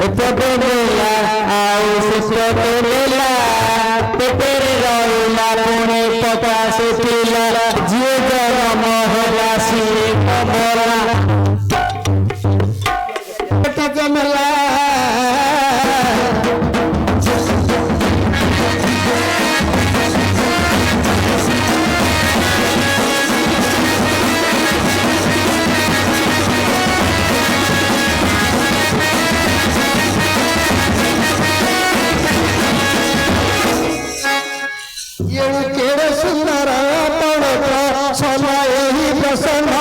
ଏପଟେ ନେଲା ଆଉ ସେପଟେ ନେଲା ପେଟରେ ରହିଲା ପୁଣି 50 ପିଲା ଯିଏ ଜନ୍ମ ହେଲା ସିଏ ମଲା ପେଟ ଜମଲା केड़े सुंदर समय प्रसन्न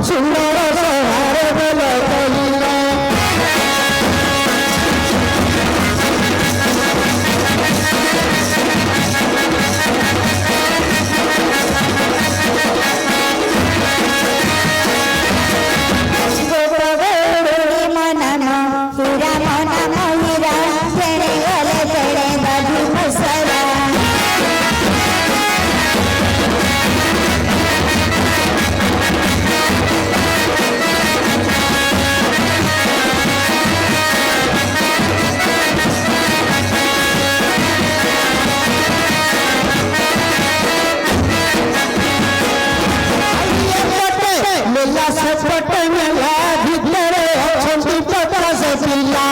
सुंदर सहार बल कहिला सेपटे मेला भितरे अछंती 50 पिला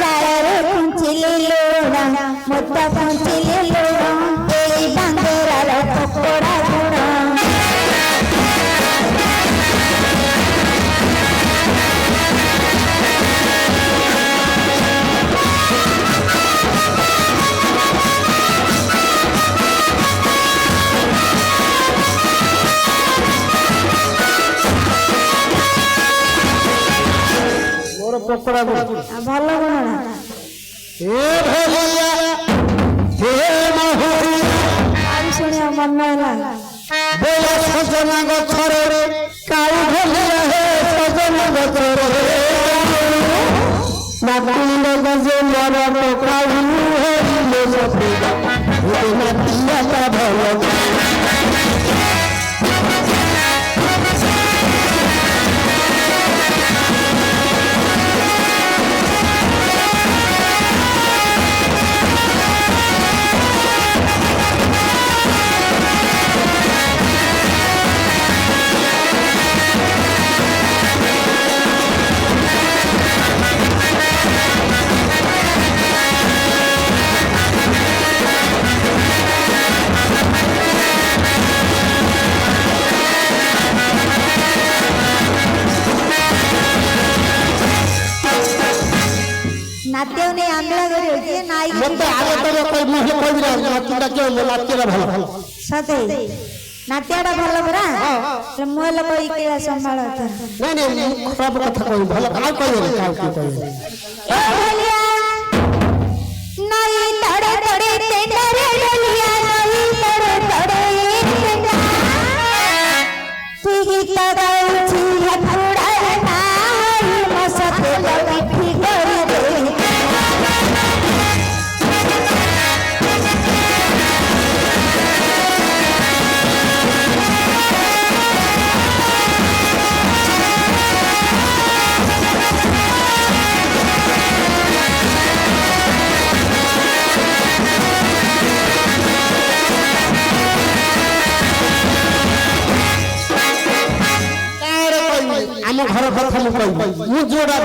चारे पुंचिले लोड़ा मोटा पुंचिले लोड़ा एई बांगरार पकोड़ा गुड़ा पकड़ा भल गुणा ए भलिया हे महुरिया शुणिया मन है बोला सजना गछरे काऊ भलिया हे सजना गछरे नाकुंड गजे मरा पकाऊ हे ले सफेदा हे नतिया का भल नाट्य ने आंधळा करियो जे नाई मत आगे तो कोई महल कोई भी नाट्यटा के नाट्यटा भल सते नाट्यटा भल परा तो मोल कोई केला संभाळत नहीं सब कथा कोई भल का कोई ए भलिया नाई तड़े तड़े तेंडरे भलिया नाई तड़े तड़े तेंडा तू ही तड़ाऊ छी हथुड़ा नाई मसते लपटी गरी आम घर कथा मु कहि मु जोड़ा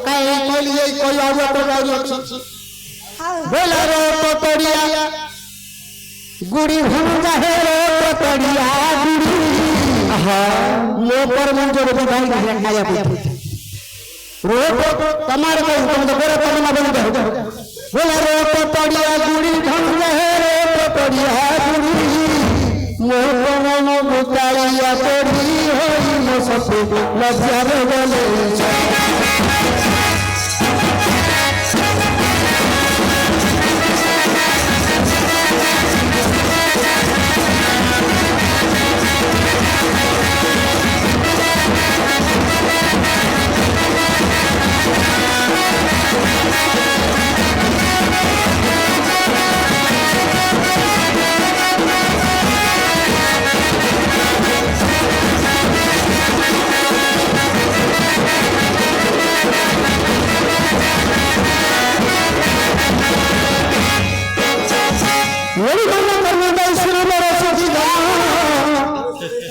काई कहली ए कोई और अछि बोला रो टोटड़िया गुड़ी भंजा हे रो टोटड़िया गुड़ी आहा ये पर मन जो भाई खाया पूछी रो तमार कोई तुम तो गोरा तुम ना बोल दे बोला रो टोटड़िया गुड़ी भंजा हे रो टोटड़िया गुड़ी मो कोन मुकालिया तोड़ी होई मो सपे लज्जा रे बोले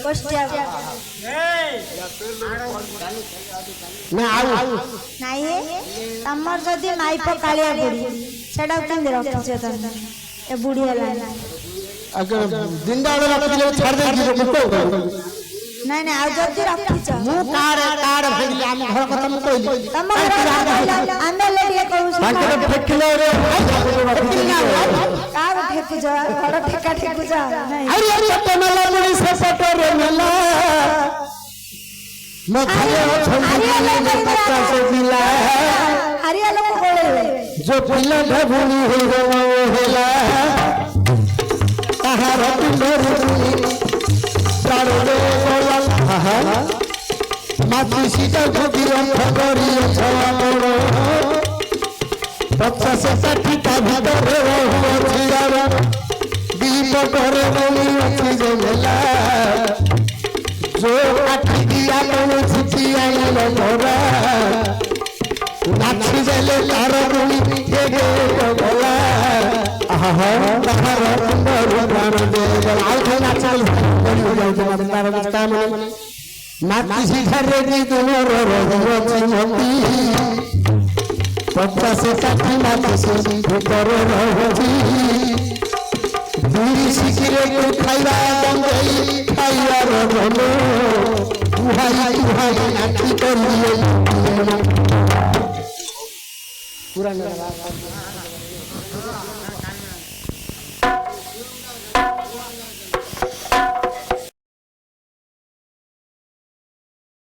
गोष्ठिया ନା ଆଉ ନାଇଁ ତମର ଯଦି ମାଇପ କାଳିଆ ବୁଢୀ ସେଟା କେମିତି ରଖିଛ ତମେ ଏ ବୁଢୀ ହେଲାଣି ଦିନଟା ବେଳେ ରଖିଥିଲେ ଛାଡ଼ି ଦେଇକି ନାଇଁ ନାଇଁ ଆଉ ଯଦି ରଖିଛ ମୁଁ କାର୍ଡ ଭାଙ୍ଗିଲି ଆମ ଘର କଥା ମୁଁ କହିଲି ତମ ଘର ଆମେ ଟିକେ କହୁଛୁ କାହାକୁ ଠେକୁଛ ଘର ଠେକା ଠେକୁଛ ନାଇଁ ହାରିଆ ଲୋକ ଗୋଳେଇବେ जो पिला ढबुनी होला ताहार पिंडरुनी प्राण दे गोला माती सीता धोबी फगरी छाड़ 50-60 ता भीतर रहो छियार दीप करे बनी अच्छी जमेला जो काठी दिया कोनो छिटिया न मोरा नाची जले तार गुनी देगे गला आहा तार सुंदर प्राण दे आउ थे नाचल बड़ी हो जाऊ जमा तार रास्ता में नाची सिधरे दी तुमर रोजी मोती 50-60 नाची भीतर रहोजी दूरी सिखरे को खाइबा बंगई खाइया रनो तुहाई नाची करिए पूरा